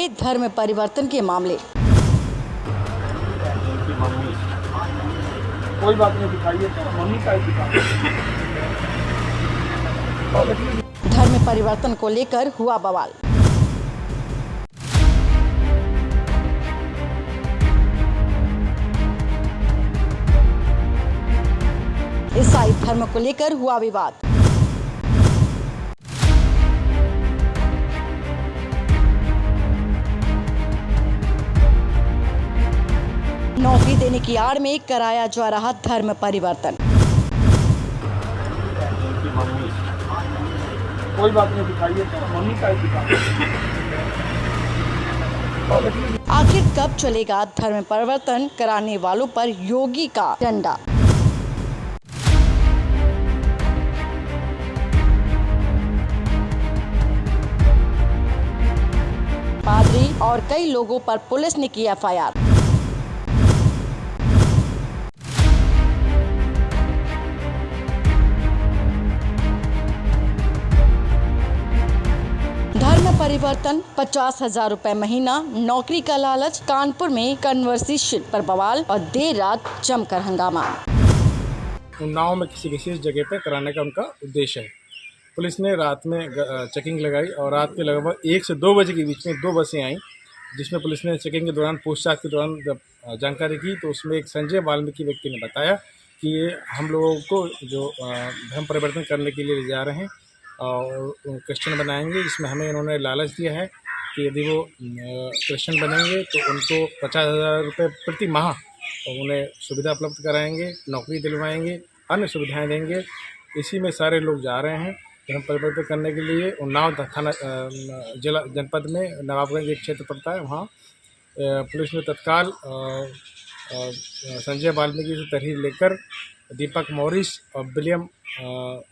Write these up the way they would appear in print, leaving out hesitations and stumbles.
बढ़े धर्म परिवर्तन के मामले। मम्मी कोई बात नहीं, दिखाइए तो मम्मी का ही दिखाइए। धर्म परिवर्तन को लेकर हुआ बवाल। ईसाई धर्म को लेकर हुआ विवाद। नौकरी देने की आड़ में कराया जा रहा धर्म परिवर्तन। मम्मी कोई बात नहीं, दिखाइए तो मम्मी का ही दिखाइए। आखिर कब चलेगा धर्म परिवर्तन कराने वालों पर योगी का डंडा। पादरी और कई लोगों पर पुलिस ने की एफआईआर। धर्म परिवर्तन 50,000 रुपए महीना, नौकरी का लालच, कानपुर में कन्वर्सेशन पर बवाल और देर रात जमकर हंगामा। उन्नाव में किसी विशेष जगह पर कराने का उनका उद्देश्य है। पुलिस ने रात में चेकिंग लगाई और रात के लगभग 1 से 2 बजे के बीच में 2 बसें आईं, जिसमें पुलिस ने चेकिंग के दौरान पूछताछ के दौरान जब जानकारी की तो उसमें एक संजय वाल्मीकि व्यक्ति ने बताया कि ये हम लोगों को जो धर्म परिवर्तन करने के लिए ले जा रहे हैं और क्रिश्चियन बनाएंगे, जिसमें हमें इन्होंने लालच दिया है कि यदि वो क्रिश्चियन बनेंगे तो उनको 50,000 रुपये प्रति माह और उन्हें सुविधा उपलब्ध कराएंगे, नौकरी दिलवाएंगे, अन्य सुविधाएं देंगे। इसी में सारे लोग जा रहे हैं धर्म परिवर्तन करने के लिए। उन्नाव थाना जिला जनपद में नवाबगंज एक क्षेत्र पड़ता है, वहाँ पुलिस ने तत्काल संजय वाल्मीकि से तहरीर लेकर दीपक मॉरिस और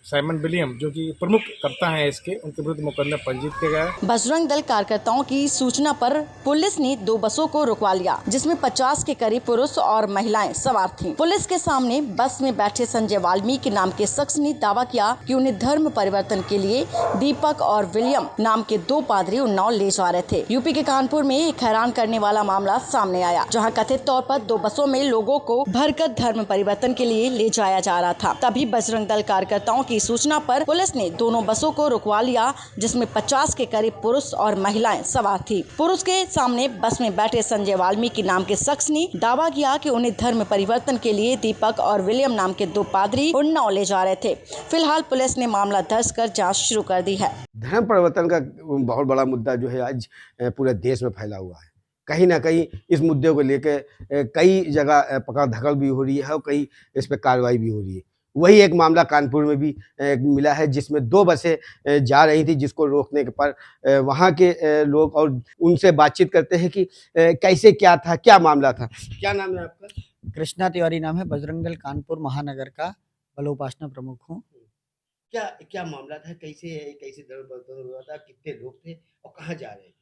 साइमन विलियम जो कि प्रमुख कर्ता हैं इसके, उनके विरुद्ध मुकदमा पंजीकृत किया गया है। बजरंग दल कार्यकर्ताओं की सूचना पर पुलिस ने 2 बसों को रुकवा लिया, जिसमें 50 के करीब पुरुष और महिलाएं सवार थीं। पुलिस के सामने बस में बैठे संजय वाल्मीकि नाम के शख्स ने दावा किया कि उन्हें धर्म परिवर्तन के लिए दीपक और विलियम नाम के 2 पादरी उन्नाव ले जा रहे थे। यूपी के कानपुर में एक हैरान करने वाला मामला सामने आया, जहाँ कथित तौर पर 2 बसों में लोगों को भरकर धर्म परिवर्तन के लिए ले जाया जा रहा था। तभी बजरंग दल कार्यकर्ताओं की सूचना पर पुलिस ने दोनों बसों को रुकवा लिया, जिसमें 50 के करीब पुरुष और महिलाएं सवार थी। पुरुष के सामने बस में बैठे संजय वाल्मीकि नाम के शख्स ने दावा किया कि उन्हें धर्म परिवर्तन के लिए दीपक और विलियम नाम के 2 पादरी उन्नाव ले जा रहे थे। फिलहाल पुलिस ने मामला दर्ज कर जाँच शुरू कर दी है। धर्म परिवर्तन का बहुत बड़ा मुद्दा जो है आज पूरे देश में फैला हुआ है। कहीं ना कहीं इस मुद्दे को लेकर कई जगह पकड़ धकड़ भी हो रही है और कई इस पर कार्रवाई भी हो रही है। वही एक मामला कानपुर में भी मिला है, जिसमें 2 बसें जा रही थी, जिसको रोकने के पर वहाँ के लोग और उनसे बातचीत करते हैं कि कैसे क्या था, क्या मामला था। क्या नाम है आपका? कृष्णा तिवारी नाम है, बजरंग दल कानपुर महानगर का बलोपासना प्रमुख हूँ। क्या क्या मामला था, कैसे धर्म परिवर्तन हुआ था, कितने लोग थे और कहाँ जा रहे थे?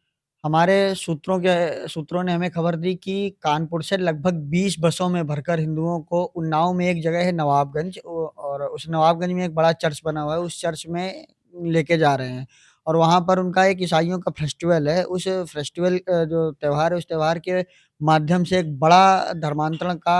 हमारे सूत्रों ने हमें खबर दी कि कानपुर से लगभग 20 बसों में भरकर हिंदुओं को उन्नाव में एक जगह है नवाबगंज, और उस नवाबगंज में एक बड़ा चर्च बना हुआ है, उस चर्च में लेके जा रहे हैं और वहाँ पर उनका एक ईसाइयों का फेस्टिवल है। उस फेस्टिवल जो त्योहार है, उस त्योहार के माध्यम से एक बड़ा धर्मांतरण का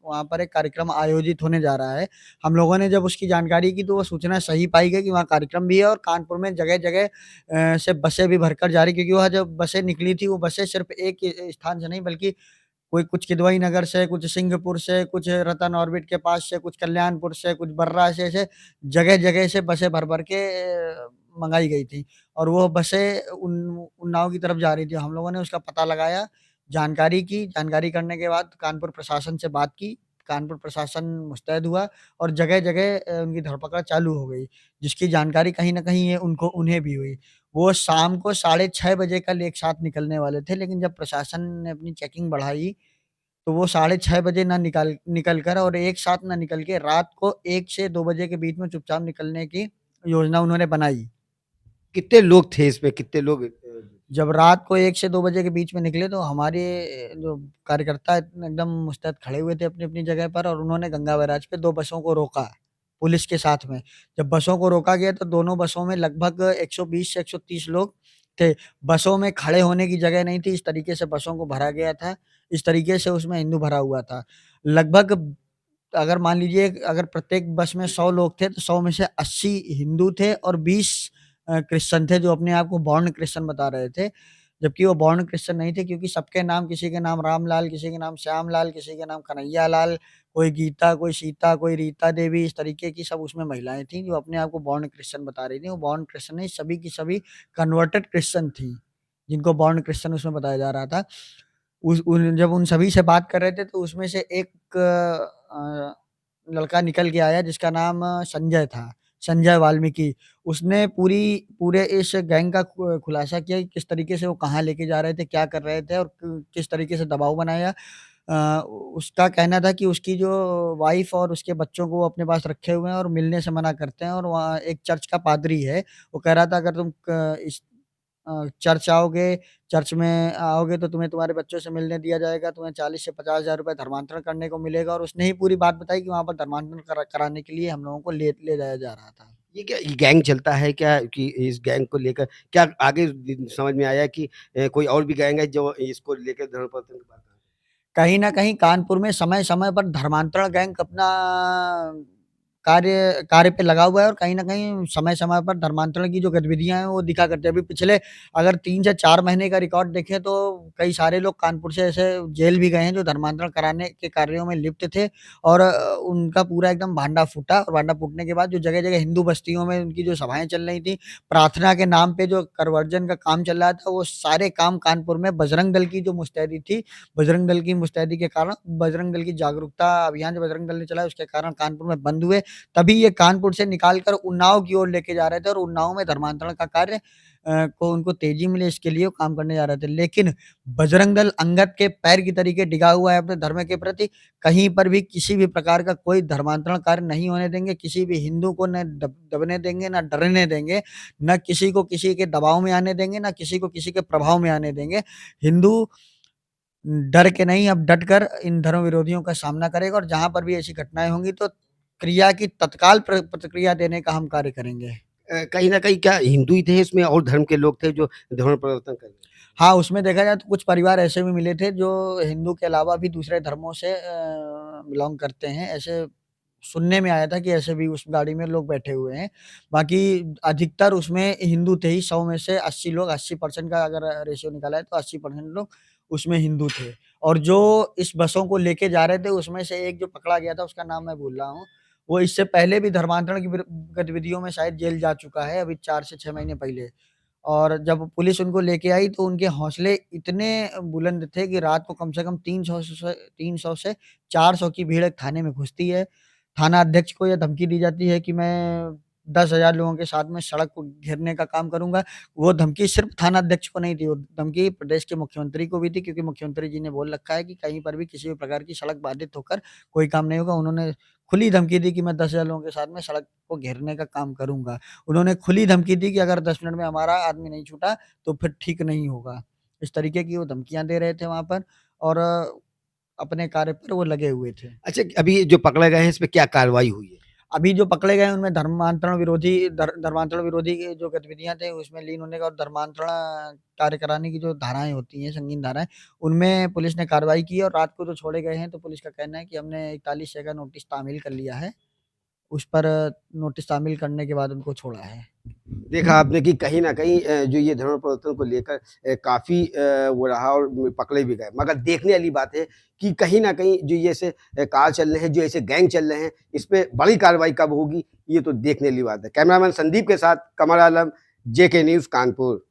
वहाँ पर एक कार्यक्रम आयोजित होने जा रहा है। हम लोगों ने जब उसकी जानकारी की तो वो सूचना सही पाई गई कि वहाँ कार्यक्रम भी है और कानपुर में जगह-जगह से बसें भी भरकर जा रही, क्योंकि वहाँ जब बसें निकली थी, वो बसें सिर्फ़ एक स्थान से नहीं बल्कि कोई कुछ किदवई नगर से, कुछ सिंहपुर से, कुछ रतन ऑर्बिट के पास से, कुछ कल्याणपुर से, कुछ बर्रा से, ऐसे जगह-जगह से बसें भर-भर के मँगाई गई थी और वो बसें उन्नाव की तरफ जा रही थी। हम लोगों ने उसका पता लगाया, जानकारी की, जानकारी करने के बाद कानपुर प्रशासन से बात की, कानपुर प्रशासन मुस्तैद हुआ और जगह-जगह उनकी धरपकड़ चालू हो गई, जिसकी जानकारी कहीं न कहीं ये उन्हें भी हुई। वो शाम को 6:30 बजे कल एक साथ निकलने वाले थे, लेकिन जब प्रशासन ने अपनी चेकिंग बढ़ाई, तो वो 6:30 बजे ना निकल कर और एक साथ ना निकल के रात को 1 से 2 बजे के बीच में चुपचाप निकलने की योजना उन्होंने बनाई। कितने लोग थे इसमें, कितने लोग जब रात को 1 से 2 बजे के बीच में निकले तो हमारे जो कार्यकर्ता एकदम मुस्तैद खड़े हुए थे अपनी-अपनी जगह पर और उन्होंने गंगा बैराज पे 2 बसों को रोका, पुलिस के साथ में। जब बसों को रोका गया तो दोनों बसों में लगभग 120 से 130 लोग थे। बसों में खड़े होने की जगह नहीं थी, इस तरीके से बसों को भरा गया था, इस तरीके से उसमें हिंदू भरा हुआ था। लगभग अगर मान लीजिए अगर प्रत्येक बस में 100 लोग थे, तो 100 में से 80 हिंदू थे और 20 क्रिश्चियन थे, जो अपने आप को बॉर्न क्रिश्चियन बता रहे थे। जबकि वो बॉर्न क्रिश्चियन नहीं थे, क्योंकि सबके नाम, किसी के नाम रामलाल, किसी के नाम श्यामलाल, किसी के नाम कन्हैया लाल, कोई गीता, कोई सीता, कोई रीता देवी, इस तरीके की सब उसमें महिलाएँ थीं, जो अपने आप को बॉर्न क्रिश्चियन बता रही थीं। वो बॉर्न क्रिश्चियन नहीं, सभी की सभी कन्वर्टेड क्रिश्चियन थीं, जिनको बॉर्न क्रिश्चियन उसमें बताया जा रहा था। उस उन जब उन सभी से बात कर रहे थे, तो उसमें से एक लड़का निकल के आया जिसका नाम संजय था, संजय वाल्मीकि। उसने पूरे इस गैंग का खुलासा किया कि किस तरीके से वो कहाँ लेके जा रहे थे, क्या कर रहे थे और किस तरीके से दबाव बनाया। उसका कहना था कि उसकी जो वाइफ़ और उसके बच्चों को वो अपने पास रखे हुए हैं और मिलने से मना करते हैं, और वहाँ एक चर्च का पादरी है, वो कह रहा था अगर तुम चर्च में आओगे तो तुम्हें तुम्हारे बच्चों से मिलने दिया जाएगा, तुम्हें 40 से 50,000 रुपए धर्मांतरण करने को मिलेगा, और उसने ही पूरी बात बताई कि वहाँ पर धर्मांतरण कराने के लिए हम लोगों को ले जाया जा रहा था। ये क्या ये गैंग चलता है क्या कि इस गैंग को लेकर क्या आगे समझ में आया कि कोई और भी गैंग है जो इसको लेकर धर्म परिवर्तन की बात कर रहा है? कहीं न कहीं कानपुर में समय-समय पर धर्मांतरण गैंग अपना कार्य पे लगा हुआ है, और कहीं न कहीं समय-समय पर धर्मांतरण की जो गतिविधियाँ हैं, वो दिखा करते हैं। अभी पिछले अगर 3 से 4 महीने का रिकॉर्ड देखें, तो कई सारे लोग कानपुर से ऐसे जेल भी गए हैं, जो धर्मांतरण कराने के कार्यों में लिप्त थे, और उनका पूरा एकदम भांडा फूटा, और भांडा फूटने के बाद जो जगह-जगह हिंदू बस्तियों में उनकी जो सभाएँ चल रही थी, प्रार्थना के नाम पे जो कन्वर्जन का काम चल रहा था, वो सारे काम कानपुर में बजरंग दल की जो मुस्तैदी थी, बजरंग दल की मुस्तैदी के कारण, बजरंग दल की जागरूकता अभियान जो बजरंग दल ने चलाया, उसके कारण कानपुर में बंद हुए। तभी ये कानपुर से निकाल कर उन्नाव की ओर लेके जा रहे थे, और उन्नाव में धर्मांतरण का कार्य को उनको तेज़ी मिले, इसके लिए वो काम करने जा रहे थे। लेकिन बजरंग दल अंगद के पैर की तरीके टिका हुआ है अपने धर्म के प्रति। कहीं पर भी किसी भी प्रकार का कोई धर्मांतरण कार्य नहीं होने देंगे, किसी भी हिंदू को न दबने देंगे, ना डरने देंगे, ना किसी को किसी के दबाव में आने देंगे, ना किसी को किसी के प्रभाव में आने देंगे। हिंदू डर के नहीं, अब डट कर इन धर्म विरोधियों का सामना करेगा, और जहाँ पर भी ऐसी घटनाएँ होंगी, तो क्रिया की तत्काल प्रतिक्रिया देने का हम कार्य करेंगे। कहीं न कहीं क्या हिंदू ही थे इसमें और धर्म के लोग थे जो धर्म परिवर्तन कर रहे हैं? हाँ, उसमें देखा जाए तो कुछ परिवार ऐसे भी मिले थे जो हिंदू के अलावा भी दूसरे धर्मों से बिलॉन्ग करते हैं। ऐसे सुनने में आया था कि ऐसे भी उस गाड़ी में लोग बैठे हुए हैं। बाकी अधिकतर उसमें हिंदू थे ही, 100 में से 80 लोग, 80% का अगर रेशियो निकाला है, तो 80% लोग उसमें हिंदू थे। और जो इस बसों को लेके जा रहे थे, उसमें से एक जो पकड़ा गया था, उसका नाम मैं भूल रहा हूँ। वो इससे पहले भी धर्मांतरण की गतिविधियों में शायद जेल जा चुका है, अभी 4 से 6 महीने पहले। और जब पुलिस उनको लेके आई, तो उनके हौसले इतने बुलंद थे कि रात को कम से कम 300 से 400 की भीड़ एक थाने में घुसती है। थाना अध्यक्ष को ये धमकी दी जाती है कि मैं 10,000 लोगों के साथ में सड़क को घेरने का काम करूँगा। वो धमकी सिर्फ़ थाना अध्यक्ष को नहीं थी, वो धमकी प्रदेश के मुख्यमंत्री को भी थी, क्योंकि मुख्यमंत्री जी ने बोल रखा है कि कहीं पर भी किसी भी प्रकार की सड़क बाधित होकर कोई काम नहीं होगा। उन्होंने खुली धमकी दी कि मैं 10,000 लोगों के साथ में सड़क को घेरने का काम करूँगा। उन्होंने खुली धमकी दी कि अगर 10 मिनट में हमारा आदमी नहीं छूटा, तो फिर ठीक नहीं होगा। इस तरीके की वो धमकियाँ दे रहे थे वहाँ पर, और अपने कार्य पर वो लगे हुए थे। अच्छा अभी जो पकड़े गए हैं इस पे क्या कार्रवाई हुई है? अभी जो पकड़े गए हैं, उनमें धर्मांतरण विरोधी की जो गतिविधियाँ थी, उसमें लीन होने का, और धर्मांतरण कार्य कराने की जो धाराएँ होती हैं, संगीन धाराएँ, उनमें पुलिस ने कार्रवाई की है, और रात को जो छोड़े गए हैं, तो पुलिस का कहना है कि हमने 41 जगह नोटिस तामील कर लिया है। उस पर नोटिस तामील करने के बाद उनको छोड़ा है। देखा आपने कि कहीं न कहीं जो ये धर्म परिवर्तन को लेकर काफ़ी वो रहा और पकड़े भी गए। मगर देखने वाली बात है कि कहीं न कहीं जो ये ऐसे कार चल रहे हैं, जो ऐसे गैंग चल रहे हैं, इस पे बड़ी कार्रवाई कब होगी, ये तो देखने वाली बात है। कैमरामैन संदीप के साथ कमर आलम, जेके न्यूज़ कानपुर।